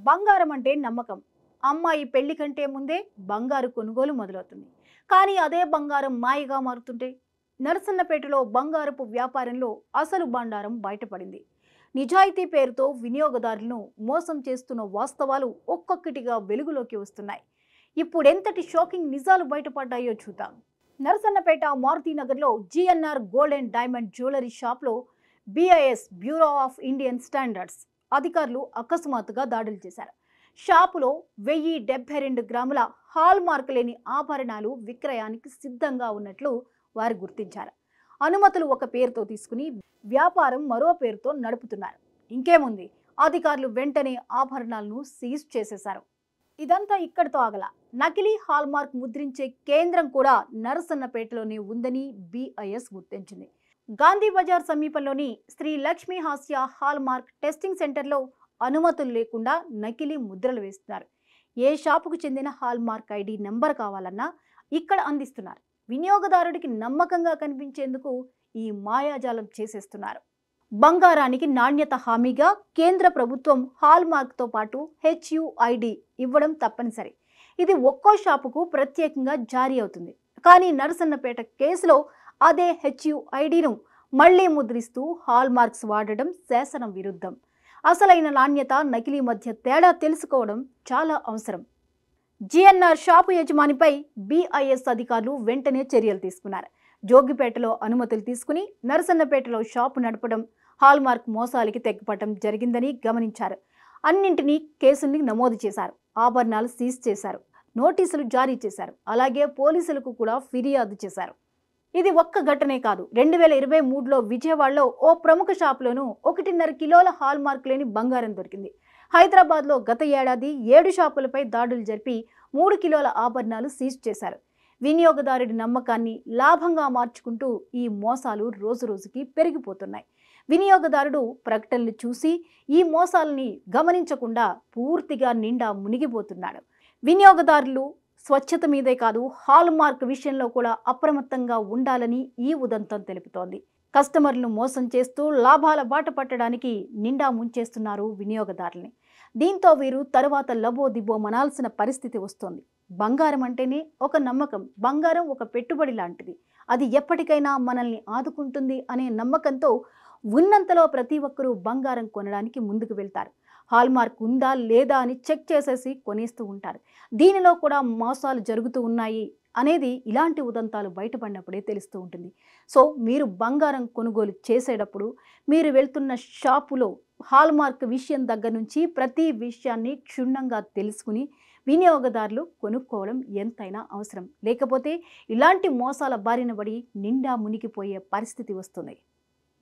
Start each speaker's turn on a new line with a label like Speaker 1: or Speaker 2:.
Speaker 1: బంగారం అంటే నమ్మకం. అమ్మాయి పెళ్లి కంటే ముందే బంగారు కొనుగోలు మొదలవుతుంది. కానీ అదే బంగారం మాయగా మారుతుంటే నరసన్నపేటలో బంగారపు వ్యాపారంలో అసలు బండారం బయటపడింది. నిజాయితీ పేరుతో వినియోగదారులను మోసం చేస్తున్న వాస్తవాలు ఒక్కొక్కటిగా వెలుగులోకి వస్తున్నాయి. ఇప్పుడెంతటి షాకింగ్ నిజాలు బయటపడ్డాయో చూద్దాం. నరసన్నపేట మారుతినగర్లో GNR gold and diamond jewellery షాప్లో BIS bureau of Indian standards అధికారులు అకస్మాత్తుగా దాడులు చేశారు. షాపులో 1072 గ్రాముల హాల్ మార్క్ లేని ఆభరణాలు విక్రయానికి సిద్ధంగా ఉన్నట్లు వారు గుర్తించారు. అనుమతులు ఒక పేరుతో తీసుకుని వ్యాపారం మరో పేరుతో నడుపుతున్నారు. ఇంకేముంది, అధికారులు వెంటనే ఆభరణాలను సీజ్ చేసేశారు. ఇదంతా ఇక్కడితో ఆగల. నకిలీ హాల్మార్క్ ముద్రించే కేంద్రం కూడా నరసన్నపేటలోనే ఉందని బిఐఎస్ గుర్తించింది. గాంధీ బజార్ సమీపంలోని శ్రీ లక్ష్మీ హాస్య హాల్మార్క్ టెస్టింగ్ సెంటర్లో అనుమతులు లేకుండా నకిలీ ముద్రలు వేస్తున్నారు. ఏ షాపుకు చెందిన హాల్మార్క్ ఐడి నెంబర్ కావాలన్నా ఇక్కడ అందిస్తున్నారు. వినియోగదారుడికి నమ్మకంగా కనిపించేందుకు ఈ మాయాజాలం చేసేస్తున్నారు. బంగారానికి నాణ్యత హామీగా కేంద్ర ప్రభుత్వం హాల్మార్క్తో పాటు హెచ్యుఐడి ఇవ్వడం తప్పనిసరి. ఇది ఒక్కో షాపుకు ప్రత్యేకంగా జారీ అవుతుంది. కానీ నరసన్నపేట కేసులో అదే హెచ్యుఐడిను మళ్లీ ముద్రిస్తూ హాల్మార్క్స్ వాడడం శాసనం విరుద్ధం. అసలైన నాణ్యత నకిలీ మధ్య తేడా తెలుసుకోవడం చాలా అవసరం. జిఎన్ఆర్ షాపు యజమానిపై బిఐఎస్ అధికారులు వెంటనే చర్యలు తీసుకున్నారు. జోగిపేటలో అనుమతులు తీసుకుని నరసన్నపేటలో షాపు నడపడం, హాల్మార్క్ మోసాలకి తెగపడటం జరిగిందని గమనించారు. అన్నింటినీ కేసుల్ని నమోదు చేశారు. ఆభరణాలు సీజ్ చేశారు. నోటీసులు జారీ చేశారు. అలాగే పోలీసులకు కూడా ఫిర్యాదు చేశారు. ఇది ఒక్క ఘటనే కాదు. 2023లో విజయవాడలో ఓ ప్రముఖ షాపులోనూ 1.5 కిలోల హాల్మార్క్ లేని బంగారం దొరికింది. హైదరాబాద్లో గత ఏడాది 7 షాపులపై దాడులు జరిపి 3 కిలోల ఆభరణాలు సీజ్ చేశారు. వినియోగదారుడి నమ్మకాన్ని లాభంగా మార్చుకుంటూ ఈ మోసాలు రోజురోజుకి పెరిగిపోతున్నాయి. వినియోగదారుడు ప్రకటనలు చూసి ఈ మోసాలని గమనించకుండా పూర్తిగా నిండా మునిగిపోతున్నాడు. వినియోగదారులు స్వచ్ఛత మీదే కాదు, హాల్మార్క్ విషయంలో కూడా అప్రమత్తంగా ఉండాలని ఈ ఉదంతం తెలుపుతోంది. కస్టమర్లను మోసం చేస్తూ లాభాల బాట పట్టడానికి నిండా ముంచేస్తున్నారు వినియోగదారుల్ని. దీంతో వీరు తరువాత లబోదిబో మనాల్సిన పరిస్థితి వస్తోంది. బంగారం అంటేనే ఒక నమ్మకం. బంగారం ఒక పెట్టుబడి లాంటిది. అది ఎప్పటికైనా మనల్ని ఆదుకుంటుంది అనే నమ్మకంతో ఉన్నంతలో ప్రతి ఒక్కరూ బంగారం కొనడానికి ముందుకు వెళ్తారు. హాల్మార్క్ ఉందా లేదా అని చెక్ చేసేసి కొనేస్తూ ఉంటారు. దీనిలో కూడా మోసాలు జరుగుతూ ఉన్నాయి అనేది ఇలాంటి ఉదంతాలు బయటపడినప్పుడే తెలుస్తూ ఉంటుంది. సో మీరు బంగారం కొనుగోలు చేసేటప్పుడు మీరు వెళ్తున్న షాపులో హాల్మార్క్ విషయం దగ్గర నుంచి ప్రతి విషయాన్ని క్షుణ్ణంగా తెలుసుకుని వినియోగదారులు కొనుక్కోవడం ఎంతైనా అవసరం. లేకపోతే ఇలాంటి మోసాల బారిన పడి నిండా మునిగిపోయే పరిస్థితి వస్తుంది.